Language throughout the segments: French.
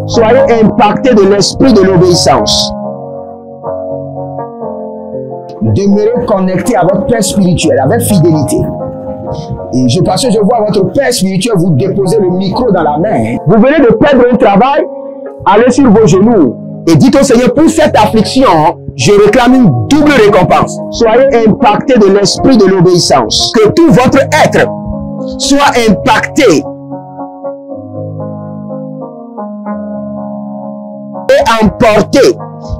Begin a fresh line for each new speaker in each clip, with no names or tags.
Soyez impactés de l'esprit de l'obéissance. Demeurez connectés à votre Père spirituel avec fidélité. Et parce que je vois votre Père spirituel vous déposer le micro dans la main. Vous venez de perdre un travail, allez sur vos genoux et dites au Seigneur, pour cette affliction, je réclame une double récompense. Soyez impactés de l'esprit de l'obéissance. Que tout votre être soit impacté et emporté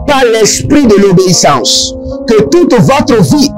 par l'esprit de l'obéissance. Que toute votre vie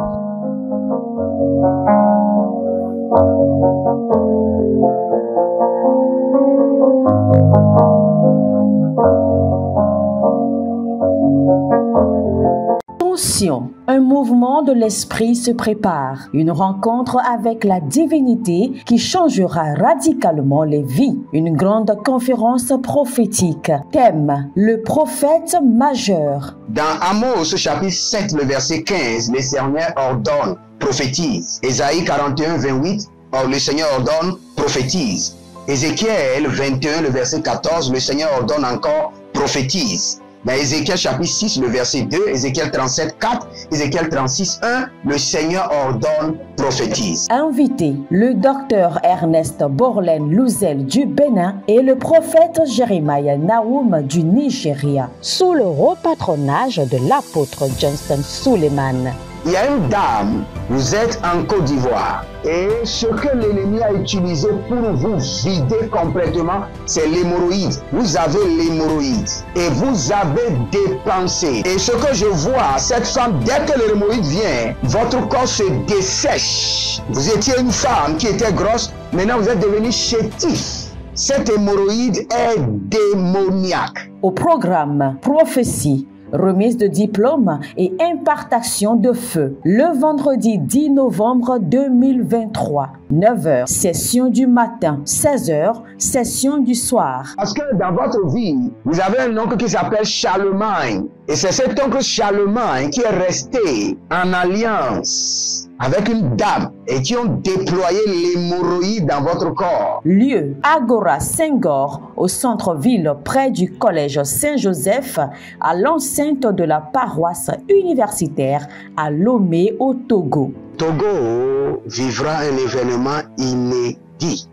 un mouvement de l'esprit se prépare, une rencontre avec la divinité qui changera radicalement les vies, une grande conférence prophétique. Thème, le prophète majeur.
Dans Amos chapitre 7, le verset 15, le Seigneur ordonne, prophétise. Ésaïe 41, 28, le Seigneur ordonne, prophétise. Ézéchiel 21, le verset 14, le Seigneur ordonne encore, prophétise. Dans Ézéchiel chapitre 6, le verset 2, Ézéchiel 37, 4, Ézéchiel 36, 1, le Seigneur ordonne, prophétise.
Invité, le docteur Ernest Borlen Louzel du Bénin et le prophète Jeremiah Nahum du Nigeria, sous le haut patronage de l'apôtre Johnson Suleiman.
Il y a une dame, vous êtes en Côte d'Ivoire et ce que l'ennemi a utilisé pour vous vider complètement, c'est l'hémorroïde. Vous avez l'hémorroïde et vous avez dépensé. Et ce que je vois, cette femme, dès que l'hémorroïde vient, votre corps se dessèche. Vous étiez une femme qui était grosse, maintenant vous êtes devenu chétif. Cette hémorroïde est démoniaque.
Au programme Prophétie, remise de diplôme et impartation de feu. Le vendredi 10 novembre 2023, 9h, session du matin, 16h, session du soir.
Parce que dans votre vie, vous avez un oncle qui s'appelle Charlemagne. Et c'est cet oncle Charlemagne qui est resté en alliance avec une dame et qui ont déployé l'hémorroïde dans votre corps.
Lieu, Agora Senghor, au centre-ville près du collège Saint-Joseph, à l'enceinte de la paroisse universitaire à Lomé au Togo.
Togo vivra un événement inédit.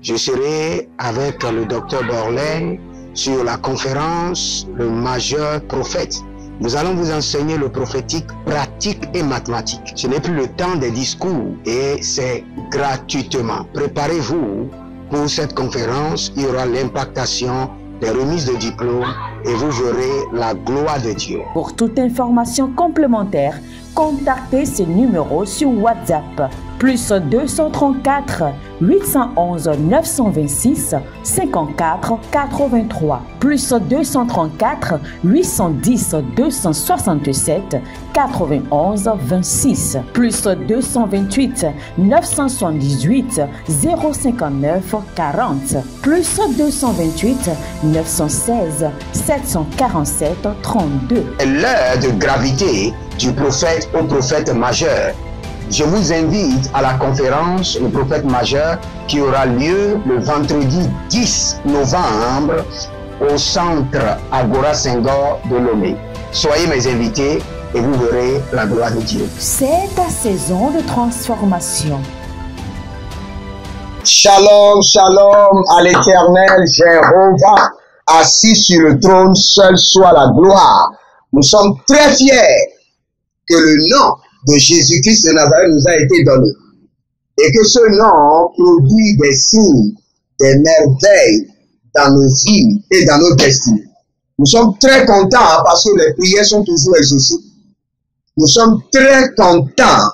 Je serai avec le docteur Borlen sur la conférence Le Majeur Prophète. Nous allons vous enseigner le prophétique pratique et mathématique. Ce n'est plus le temps des discours et c'est gratuitement. Préparez-vous pour cette conférence. Il y aura l'impactation des remises de diplômes et vous verrez la gloire de Dieu.
Pour toute information complémentaire, contactez ce numéro sur WhatsApp. Plus 234 811 926 54 83. Plus 234 810 267 91 26. Plus 228 978 059 40. Plus 228 916 747 32.
L'heure de gravité du prophète au prophète majeur. Je vous invite à la conférence Le Prophète Majeur qui aura lieu le vendredi 10 novembre au centre Agora Senghor de Lomé. Soyez mes invités et vous verrez la gloire de Dieu.
C'est ta saison de transformation.
Shalom, shalom à l'Éternel Jéhovah, assis sur le trône, seul soit la gloire. Nous sommes très fiers que le nom de Jésus-Christ de Nazareth nous a été donné. Et que ce nom produit des signes, des merveilles dans nos vies et dans nos destinées. Nous sommes très contents parce que les prières sont toujours exaucées. Nous sommes très contents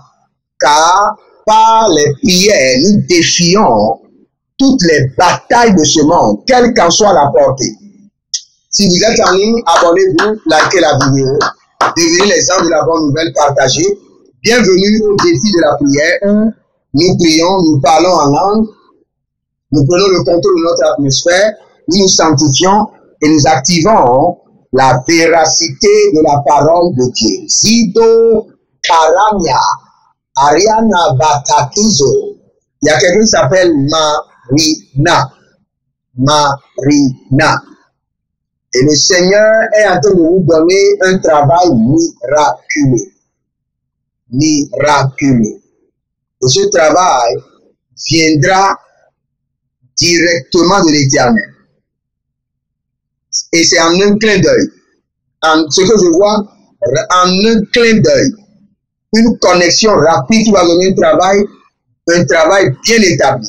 car par les prières, nous défions toutes les batailles de ce monde, quelle qu'en soit la portée. Si vous êtes en ligne, abonnez-vous, likez la vidéo, devenez les gens de la bonne nouvelle, partagez. Bienvenue au défi de la prière. Nous prions, nous parlons en langue, nous prenons le contrôle de notre atmosphère, nous nous sanctifions et nous activons la véracité de la parole de Dieu. Zido Karamia, Ariana Batatuzo. Il y a quelqu'un qui s'appelle Marina. Marina. Et le Seigneur est en train de vous donner un travail miraculeux. Miraculeux. Et ce travail viendra directement de l'Éternel. Et c'est en un clin d'œil. Ce que je vois, en un clin d'œil. Une connexion rapide qui va donner un travail bien établi.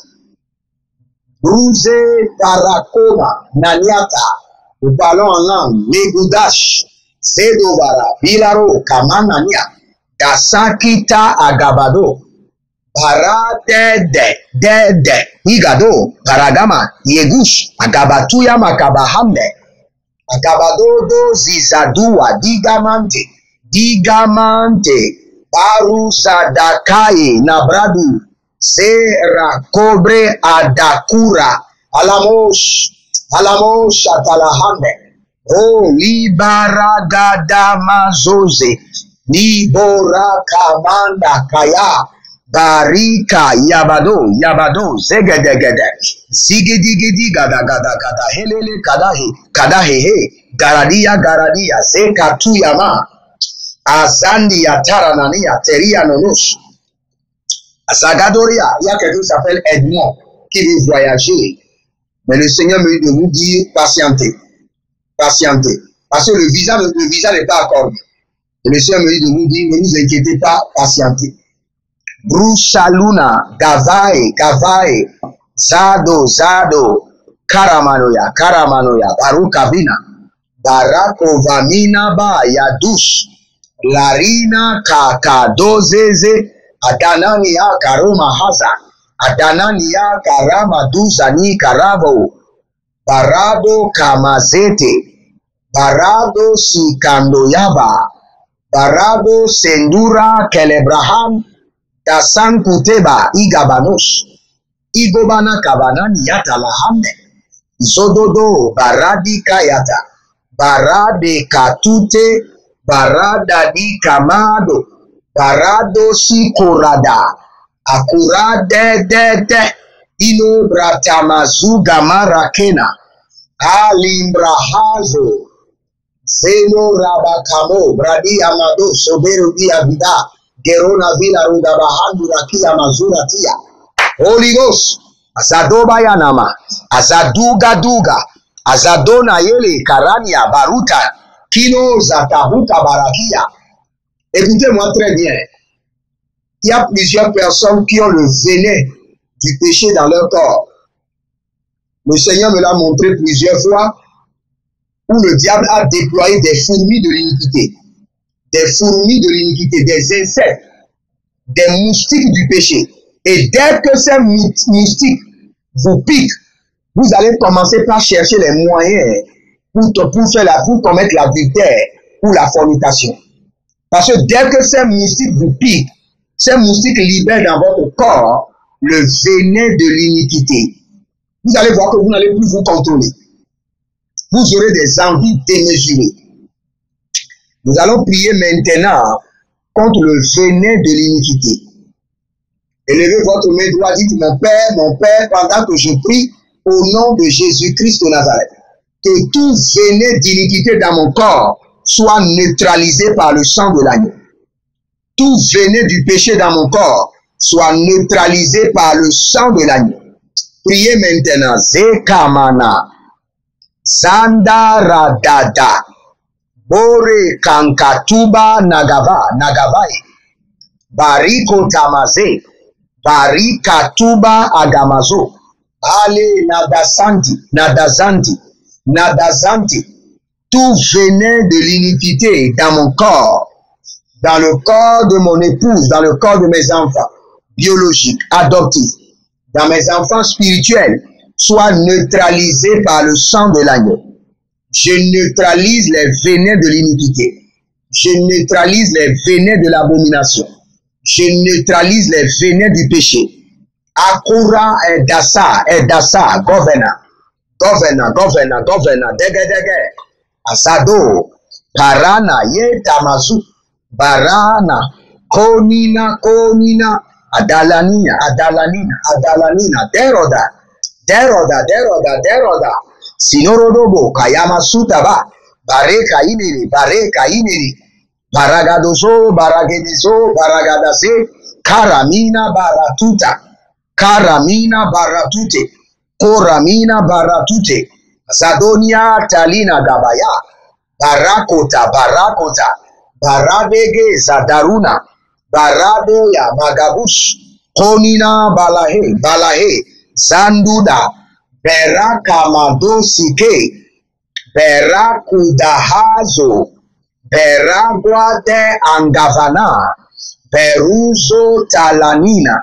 Bruze Parakoma Naniata. Nous parlons en langue. Negudash. Zedovara. Bilaro. Kamanania. Kasakita Agabado. Dede. Igado. Paragama. Yegush. Agabatuya Makabahamne. Agabadodo Zizadua. Digamante. Barusadakaye Nabradu. Sera Kobre Adakura. Alamos Atalahame. O Libaragada Mazoze. Nibora Kamanda Kaya. Barika Yabado Zegedegede. Zigidigidi gada helele kadahehe. Garadia Zekatuyama. Azandi Taranania Teria Nonos. Zagadoria, il y a quelqu'un qui s'appelle Edmond qui veut voyager. Mais le Seigneur me dit de vous dire patientez. Parce que le visa n'est pas accordé. Et le Seigneur me dit de vous dire ne vous inquiétez pas, patientez. Brusaluna, Gavae, Zado, Karamanoya, Barukabina, Barakovamina Ba, Yadush, Larina, Kakadozeze, Adanania Karoma Haza, Adanania Karama Duzani Karavo, Barado Kamazete, Barado Sikandoyaba, Barado Sendura Kelebraham, Tasan Kuteba Igabanos, Igobana Kabanan Yatalahamne, Zododo Baradi Kayata, Barade Katute, Barada di Kamado, Barado si Korada, Akurade de Ino Bratamazu Gamarakena, Alimbrahazo, Zeno Rabakamo, Bradi Amado, Soberu Diavida, Gerona Vila Rudabahandu Rakia Mazura Tia, Holy Ghost, Azadoba Yanama, Azaduga, Azadona Yele, Karania, Baruta, Kino Zatahuka Barakia. Écoutez-moi très bien. Il y a plusieurs personnes qui ont le venin du péché dans leur corps. Le Seigneur me l'a montré plusieurs fois où le diable a déployé des fourmis de l'iniquité. Des fourmis de l'iniquité, des insectes, des moustiques du péché. Et dès que ces moustiques vous piquent, vous allez commencer par chercher les moyens pour commettre l'adultère ou la fornication. Parce que dès que ces moustiques vous piquent, ces moustiques libèrent dans votre corps le venin de l'iniquité. Vous allez voir que vous n'allez plus vous contrôler. Vous aurez des envies démesurées. Nous allons prier maintenant contre le venin de l'iniquité. Élevez votre main droite, dites mon Père, pendant que je prie au nom de Jésus-Christ de Nazareth, que tout venin d'iniquité dans mon corps soit neutralisé par le sang de l'agneau. Tout venin du péché dans mon corps soit neutralisé par le sang de l'agneau. Priez maintenant. Zekamana. Zandaradada. Bore kankatuba nagabai. Bariko tamaze. Barikatuba agamazo. Ale nadazanti. Tout venin de l'iniquité dans mon corps, dans le corps de mon épouse, dans le corps de mes enfants biologiques, adoptifs, dans mes enfants spirituels, soit neutralisé par le sang de l'agneau. Je neutralise les venins de l'iniquité. Je neutralise les venins de l'abomination. Je neutralise les venins du péché. Akura edasa, governor, dege. Asado, Parana, Yetamazu, Barana, Konina, Adalania, Deroda, Deroda. Sinorodobo, Kayama Sutaba, Bareka Iniri, Baragadozo, Baragedizo, Baragadase, Karamina Baratute, Koramina Baratute, Zadonia Talina Gabaya, Barakota, Baradege Zadaruna, Baradoya Magabush, Konina Balahe, Zanduda, Berakamadosike, Berakudahazo, Beraguade Angavana, Peruzo Talanina,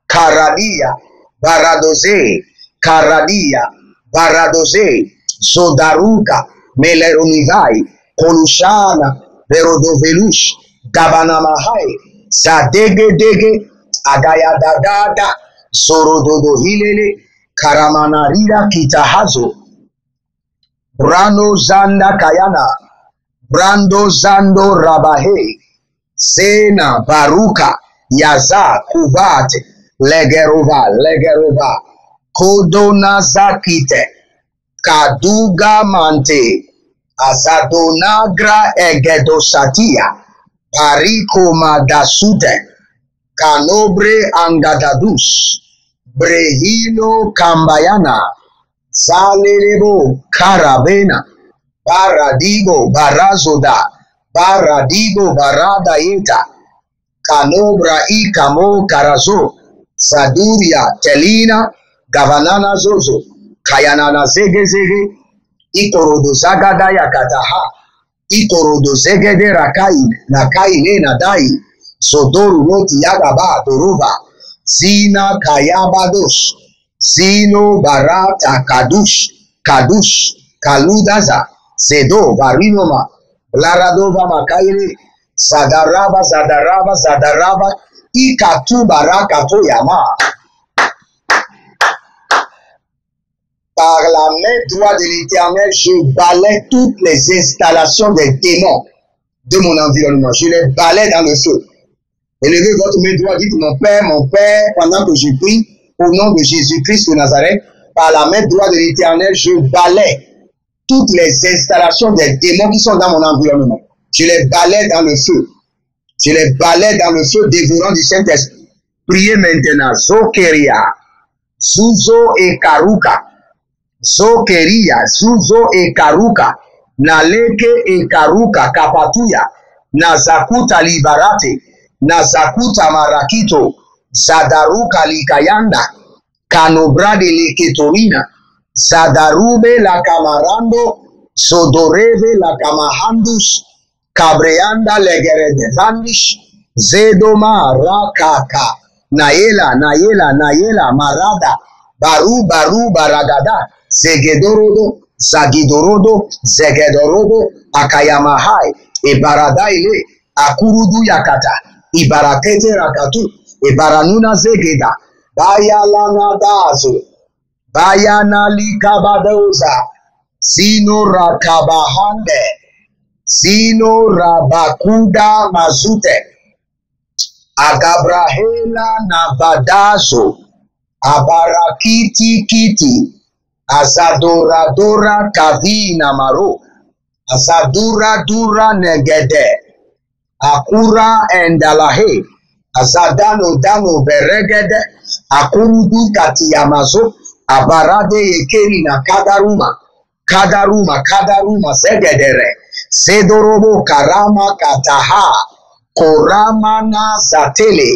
Karadia, Baradoze, Sodaruka, Melerunivai, Kolushana, Verodovelush, Gabanamahai, Zadege, Agayadagada, Sorododo Hilele, Karamanarira Kitahazo, Brano Zanda Kayana, Brando Zando Rabahe, Sena Baruka, Yaza Kuvate, Legerova, Kodona Zakite, Kaduga Mante, Azadonagra Egedosatia, Pariko Madasute, Kanobre Angadadus, Brehino Kambayana, Zalelebo Karabena, Baradigo Barazoda, Baradigo Baradaeta, Kanobra Ikamo Karazo, Saduria Telina, Gavanana Zozo, Kayanana Zege, Itorodo Zagada Yakataha, Itorodo Zegede Nakai Nena Dai, Sodoru Noti Yagaba Doroba, Zina Kayabados, Zino Barata Kadush, Kaludaza, Zedo Barinoma, Blaradova Makaire, Zadaraba, Ikatu Baraka Toyama. Par la main droite de l'Éternel, je balaie toutes les installations des démons de mon environnement. Je les balaie dans le feu. Élevez votre main droite, dites mon Père, pendant que je prie, au nom de Jésus-Christ de Nazareth, par la main droite de l'Éternel, je balaie toutes les installations des démons qui sont dans mon environnement. Je les balaie dans le feu. Je les balaie dans le feu dévorant du Saint-Esprit. Priez maintenant. Zokeria, Zuzo et Karuka. Zokeria, Zuzo et Karuka. Naleke et Karuka, Kapatuya. Nazakuta Libarate. Nazakuta Marakito. Zadaruka Likayanda. Kanobra de Leketorina. Zadarube la Camarando. Sodoreve la Kamahandus. Cabreanda legere de vandish, Zedoma rakaka, Naela, Marada, Baru, Baragada, Zagidorodo, Akayamahai, Baradaile, Akurudu Yakata, Ibarakete Rakatu, Baranuna Zegeda, Bayalanadazo, Bayanali Kabadoza, Sino Rakabahande, Sino Rabakuda Mazute, Agabrahela Nabadazo, Abarakiti Kiti, Azadoradora Kavina Maro, Azadura Dura Negede, Akura Endalahe, Azadano Dano Beregede, Akurudu Katiyamazo, Abarade Yekerina Kadaruma Zegedere, Sedorobo Karama Kataha, Koramana Zatele,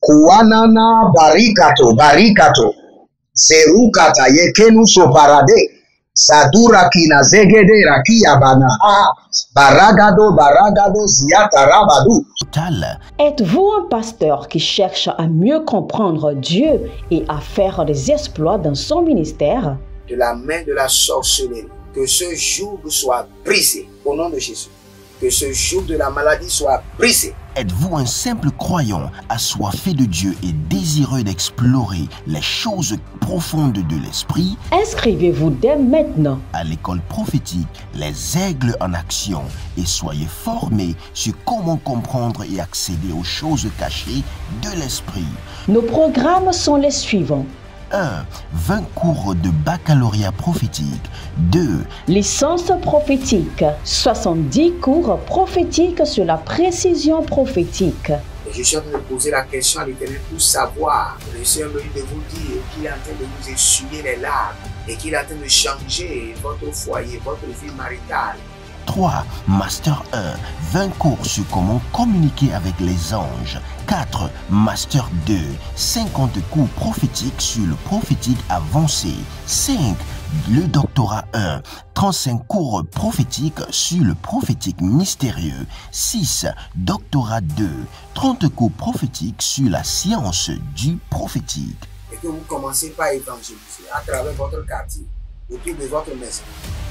Kuanana Barikato, Zerukata Yekenu Soparade, Sadura Kina Zegede Rakia Banaha, Baragado Ziata Rabadu.
Êtes-vous un pasteur qui cherche à mieux comprendre Dieu et à faire des exploits dans son ministère?
De la main de la sorcellerie, que ce joug soit brisé au nom de Jésus. Que ce joug de la maladie soit brisé.
Êtes-vous un simple croyant assoiffé de Dieu et désireux d'explorer les choses profondes de l'esprit?
Inscrivez-vous dès maintenant
à l'école prophétique Les Aigles en Action et soyez formés sur comment comprendre et accéder aux choses cachées de l'esprit.
Nos programmes sont les suivants.
1. 20 cours de baccalauréat prophétique. 2.
Licence prophétique. 70 cours prophétiques sur la précision prophétique.
Je suis en train de poser la question à l'Éternel pour savoir. Le Seigneur me dit de vous dire qu'il est en train de vous essuyer les larmes et qu'il est en train de changer votre foyer, votre vie maritale.
3. Master 1. 20 cours sur comment communiquer avec les anges. 4. Master 2. 50 cours prophétiques sur le prophétique avancé. 5. Le doctorat 1. 35 cours prophétiques sur le prophétique mystérieux. 6. Doctorat 2. 30 cours prophétiques sur la science du prophétique.
Et que vous commencez par évangéliser à travers votre quartier, autour de votre maison,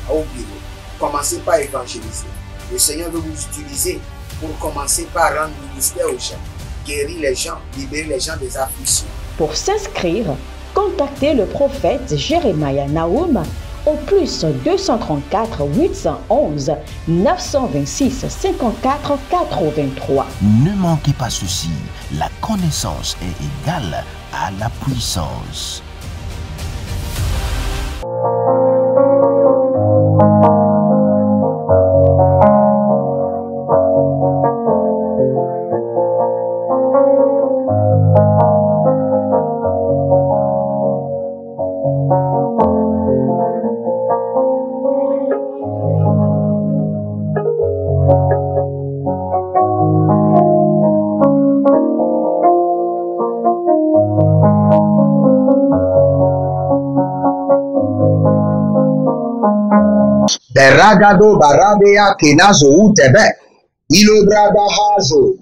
au bureau. Commencez par évangéliser. Le Seigneur veut vous utiliser pour commencer par rendre ministère aux gens, guérir les gens, libérer les gens des afflictions.
Pour s'inscrire, contactez le prophète Jérémia Naoum au plus 234 811 926 54 83.
Ne manquez pas ceci, la connaissance est égale à la puissance.
Beragado baradea kenazo utebe. Ilo brada hazo.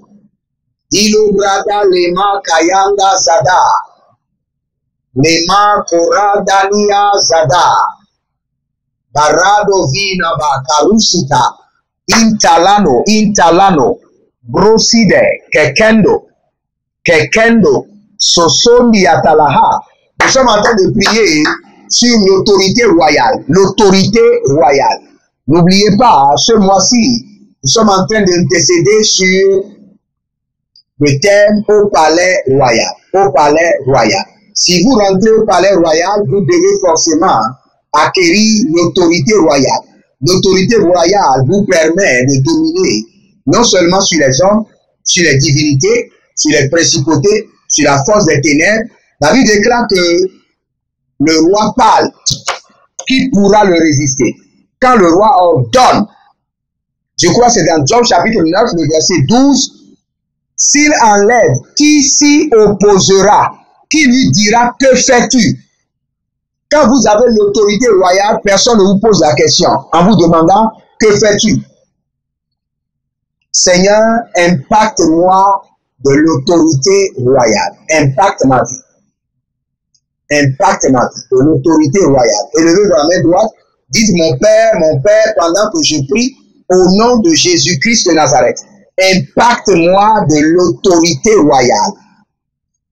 Ilo brada lema kayanga zada. Lema koradania zada. Barado vina ba karusita. Intalano. Broside kekendo. Sosondi atalaha. Nous sommes en train de prier sur l'autorité royale. L'autorité royale. N'oubliez pas, ce mois-ci, nous sommes en train d'intercéder sur le thème au palais royal. Au palais royal. Si vous rentrez au palais royal, vous devez forcément acquérir l'autorité royale. L'autorité royale vous permet de dominer non seulement sur les hommes, sur les divinités, sur les principautés, sur la force des ténèbres. La Bible déclare que le roi parle. Qui pourra le résister? Quand le roi ordonne, je crois que c'est dans Job chapitre 9, le verset 12, s'il enlève, qui s'y opposera? Qui lui dira que fais-tu? Quand vous avez l'autorité royale, personne ne vous pose la question en vous demandant que fais-tu? Seigneur, impacte-moi de l'autorité royale. Impacte ma vie. Impacte ma vie de l'autorité royale. Élevez la main droite. Dites mon Père, pendant que je prie, au nom de Jésus-Christ de Nazareth, impacte-moi de l'autorité royale.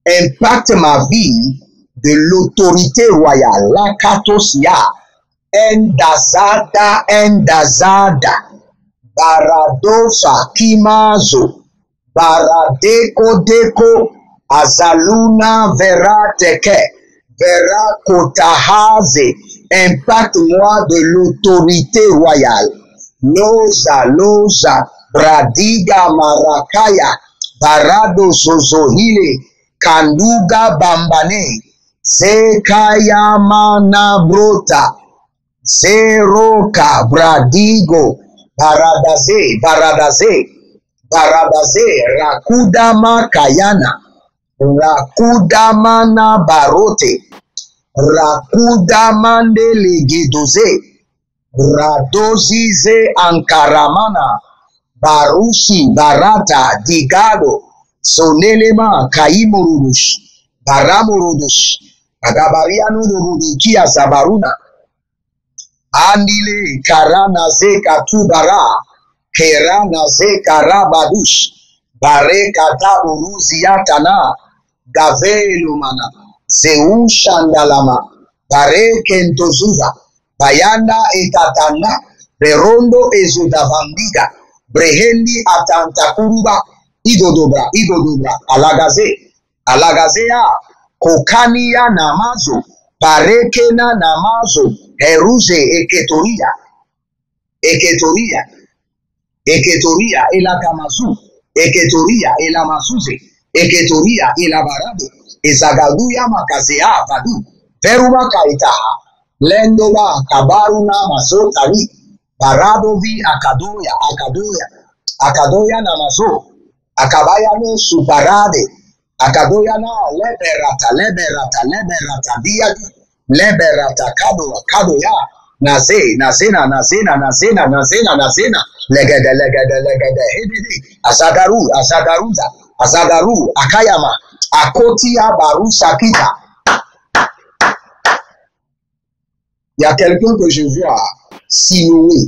Impacte ma vie de l'autorité royale. La katosia, endazada, baradosa, kimazo, baradeko, azaluna, verateke, vera kotahaze. Impacte-moi de l'autorité royale. Loza, bradiga marakaya, barado sozohile, kanduga bambane, zekaya manabrota, zeroka bradigo, baradaze, rakudama kayana, rakudamana barote, rakudamande legedoze, radozize ankaramana, barushi barata digado, sonelema kaimurudush, baramurudush, agabarianurudukia zabaruna, andile karana ze katubara, kerana ze karabadush, bare kataburuzi yatana, gavelumana, zeushandalama, bare kentozuza, bayanda etatana, berondo ezudavandiga, brehendi atantakuruba, idodobra, alagazea, Kokania namazo, parekena namazo, heruze eketoria, eketoria, eketoria elakamazu, eketoria elamazuze, eketoria elabarado, ezagaduya makazea vadu, veruma kaitaha, lendoba kabaruna mazotari, baradovi akadoya, akadoya, akadoya namazo, akabaya no suparade, akadoya na leberata, leberata, leberata, diadu, leberata, kadoya, naze, nazena, nazena, nazena, nazena, nazena, legede, legede, legede, hedede, azagaru, azagaruza, azagaru, akayama, akotia, baru, sakita. Il y a quelqu'un que je vois, Siloé,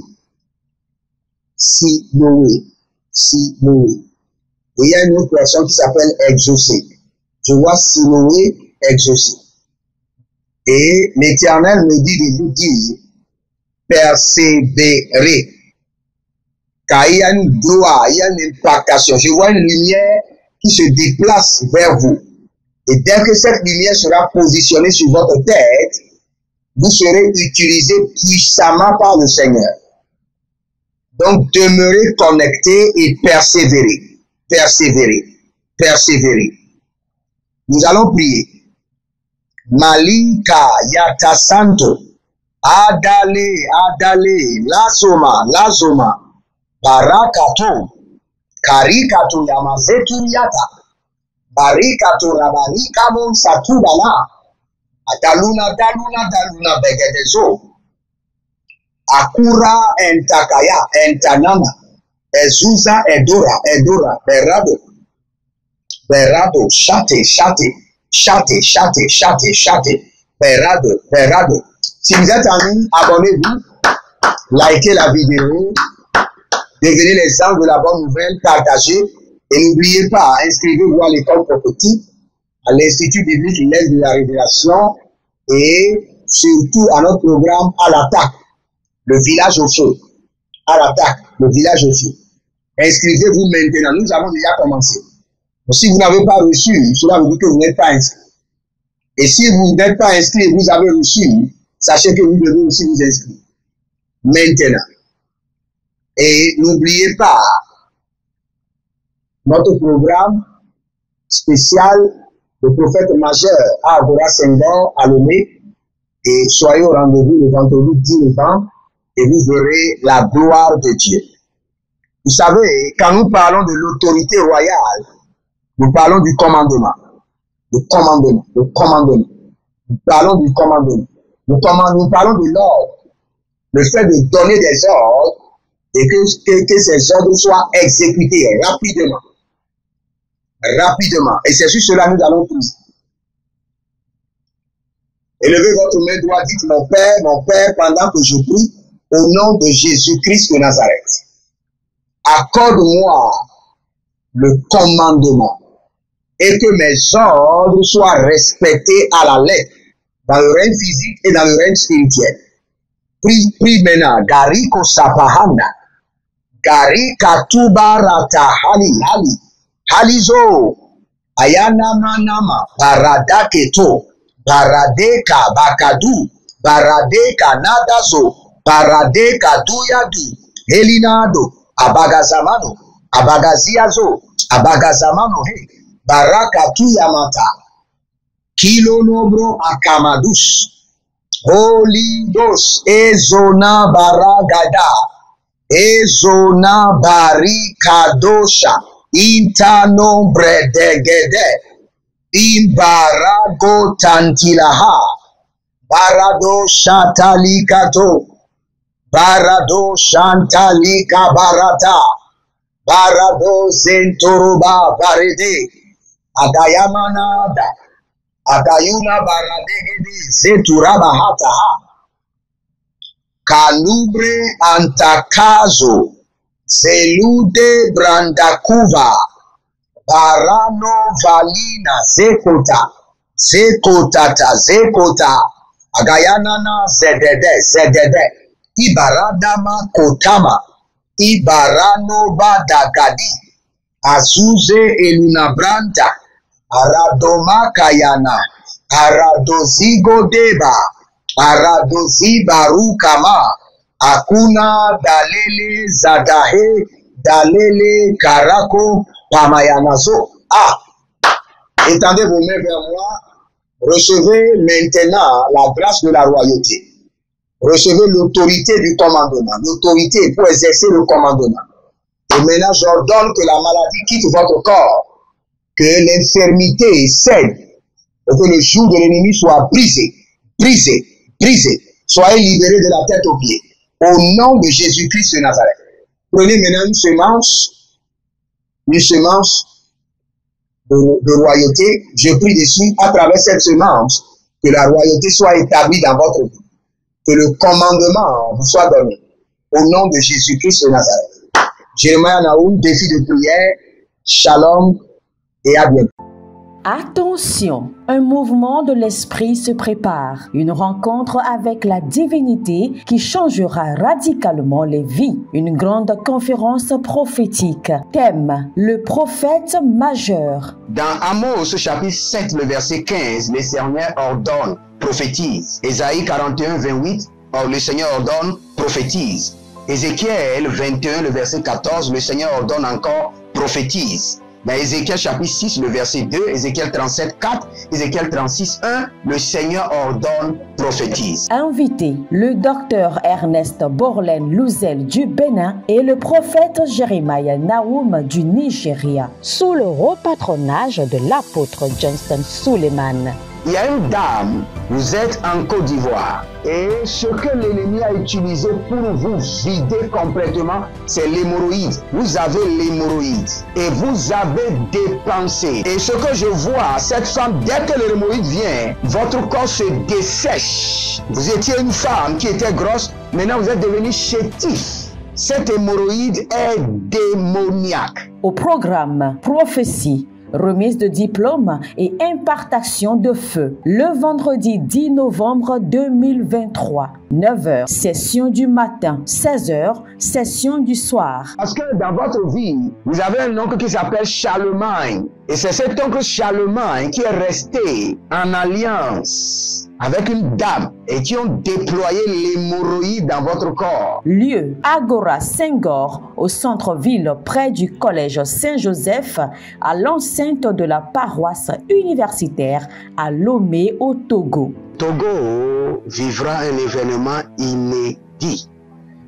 Siloé, Siloé. Et il y a une autre personne qui s'appelle Exaucé. Je vois Siloé, Exaucé. Et l'Éternel me dit de vous dire, persévérer. Car il y a une gloire, il y a une impactation. Je vois une lumière qui se déplace vers vous. Et dès que cette lumière sera positionnée sur votre tête, vous serez utilisé puissamment par le Seigneur. Donc, demeurez connectés et persévérez. Persévérez. Persévérez. Nous allons prier. Malika Yata Santo. Adale, Adale, Lazoma, Lazoma. Barakato. Karikato Yamazetu Yata. Barikato Rabarika Mon Satubala. Daluna, daluna, daluna, begedezo. Akura entakaya, entanama. Ezuza, edora, edora, berado. Berado, chate, chate, chate, chate, chate, chate. Berado, berado. Si vous êtes en ligne, abonnez-vous. Likez la vidéo. Devenez les gens de la bonne nouvelle, partagez. Et n'oubliez pas, inscrivez-vous à l'école prophétique, à l'Institut biblique L'Aide de la Révélation et surtout à notre programme À l'attaque, le village au feu. À l'attaque, le village au feu. Inscrivez-vous maintenant, nous avons déjà commencé. Donc, si vous n'avez pas reçu, cela veut dire que vous n'êtes pas inscrit. Et si vous n'êtes pas inscrit et vous avez reçu, sachez que vous devez aussi vous inscrire. Maintenant. Et n'oubliez pas notre programme spécial, le prophète majeur à Agora Senghor à Lomé, et soyez au rendez-vous le vendredi 10 novembre et vous verrez la gloire de Dieu. Vous savez, quand nous parlons de l'autorité royale, nous parlons du commandement. Le commandement, le commandement. Nous parlons du commandement. Nous parlons de l'ordre. Le fait de donner des ordres et que ces ordres soient exécutés rapidement. Rapidement. Et c'est sur cela que nous allons prier. Élevez votre main droite, dites mon Père, pendant que je prie, au nom de Jésus-Christ de Nazareth, accorde-moi le commandement et que mes ordres soient respectés à la lettre dans le règne physique et dans le règne spirituel. Prie maintenant. Gariko Sapahanda, Garika Tubarata Hali. Halizo, Ayana Manama, Baraдаketo, Baradeka Bakadu, Baradeka Nadazo, Baradeka Duyadu, Helinado, Abagazamano, Abagaziazo, Abagazamano, Barakatu Yamata, Kilonobro Akamadus, Holy Ghost, Ezona Baragada, Ezona Barikadosha, Intanombre degede, Imbarago tantilaha, Barado shatalikato, Barado shantalika barata, Barado zentoruba barede, Agayamanada, Agayuna baradegede, Zeturaba hataha, Kanubre antakazo, Zelude brandakuva, Barano valina, Zekota, Agayanana zedede, Ibaradama kotama, Ibarano badagadi, Azuze eluna branda, Aradoma kayana, Aradozi Godeba, Aradozi Barukama, Akuna Dalele Zadahe, Dalele Karako, Pamayanazo. Ah, étendez vos mains vers moi, recevez maintenant la grâce de la royauté. Recevez l'autorité du commandement, l'autorité pour exercer le commandement. Et maintenant, j'ordonne que la maladie quitte votre corps, que l'infirmité cède, et que le joug de l'ennemi soit brisé, brisé, brisé. Soyez libérés de la tête aux pieds. Au nom de Jésus-Christ de Nazareth. Prenez maintenant une semence de royauté. Je prie dessus, à travers cette semence, que la royauté soit établie dans votre vie. Que le commandement vous soit donné. Au nom de Jésus-Christ de Nazareth. Jérémie Naoum, défi de prière. Shalom et à bientôt.
Attention, un mouvement de l'esprit se prépare, une rencontre avec la divinité qui changera radicalement les vies, une grande conférence prophétique. Thème, le prophète majeur.
Dans Amos chapitre 7, le verset 15, le Seigneur ordonne, prophétise. Ésaïe 41, 28, le Seigneur ordonne, prophétise. Ézéchiel 21, le verset 14, le Seigneur ordonne encore, prophétise. Dans Ézéchiel chapitre 6, le verset 2, Ézéchiel 37, 4, Ézéchiel 36, 1, le Seigneur ordonne, prophétise.
Invité, le docteur Ernest Borlen Louzel du Bénin et le prophète Jérémie Naoum du Nigeria, sous le haut patronage de l'apôtre Johnston Suleiman.
Il y a une dame, vous êtes en Côte d'Ivoire et ce que l'ennemi a utilisé pour vous vider complètement, c'est l'hémorroïde. Vous avez l'hémorroïde et vous avez dépensé. Et ce que je vois, cette femme, dès que l'hémorroïde vient, votre corps se dessèche. Vous étiez une femme qui était grosse, maintenant vous êtes devenu chétif. Cette hémorroïde est démoniaque.
Au programme Prophétie, remise de diplôme et impartation de feu. Le vendredi 10 novembre 2023, 9h, session du matin, 16h, session du soir.
Parce que dans votre vie, vous avez un oncle qui s'appelle Charlemagne. Et c'est cet oncle Charlemagne qui est resté en alliance avec une dame et qui ont déployé l'hémorroïde dans votre corps.
Lieu, Agora Senghor, au centre-ville près du collège Saint-Joseph, à l'enceinte de la paroisse universitaire à Lomé au Togo.
Togo vivra un événement inédit.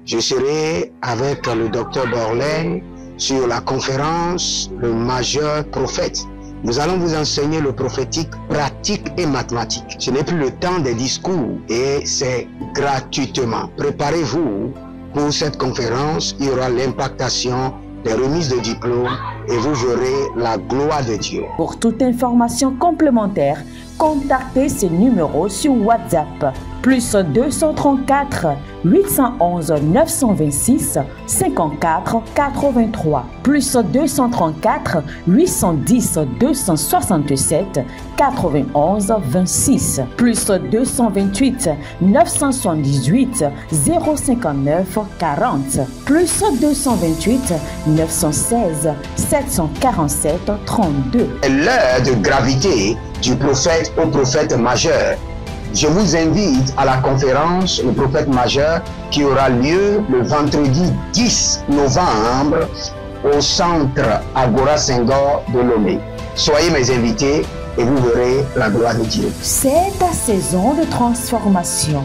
Je serai avec le docteur Borlen sur la conférence Le Majeur Prophète. Nous allons vous enseigner le prophétique pratique et mathématique. Ce n'est plus le temps des discours et c'est gratuitement. Préparez-vous pour cette conférence. Il y aura l'impactation des remises de diplômes et vous verrez la gloire de Dieu.
Pour toute information complémentaire, contactez ces numéros sur WhatsApp. Plus 234 811 926 54 83. Plus 234 810 267 91 26. Plus 228 978 059 40. Plus 228 916 747 32.
L'heure de gravité du prophète au prophète majeur. Je vous invite à la conférence Le Prophète Majeur qui aura lieu le vendredi 10 novembre au centre Agora Senghor de Lomé. Soyez mes invités et vous verrez la gloire de Dieu.
C'est ta saison de transformation.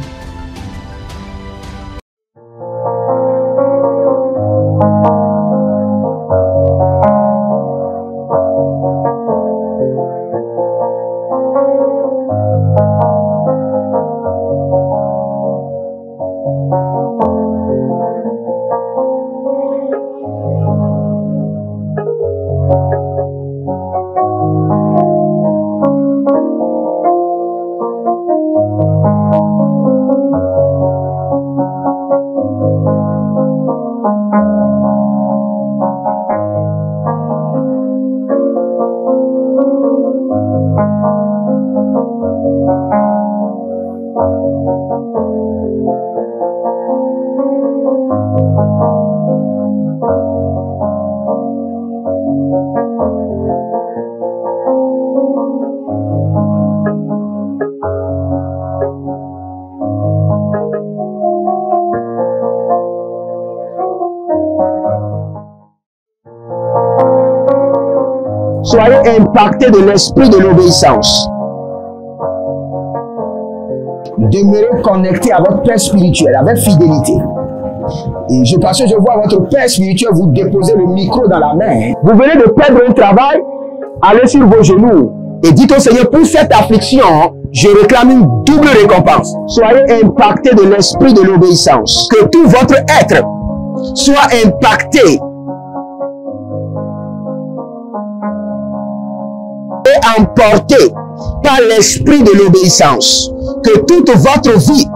Soyez impactés de l'esprit de l'obéissance. Demeurez connectés à votre Père spirituel avec fidélité. Et parce que je vois votre Père spirituel vous déposer le micro dans la main. Vous venez de perdre un travail, allez sur vos genoux et dites au Seigneur, pour cette affliction, je réclame une double récompense. Soyez impactés de l'esprit de l'obéissance. Que tout votre être soit impacté et emporté par l'esprit de l'obéissance. Que toute votre vie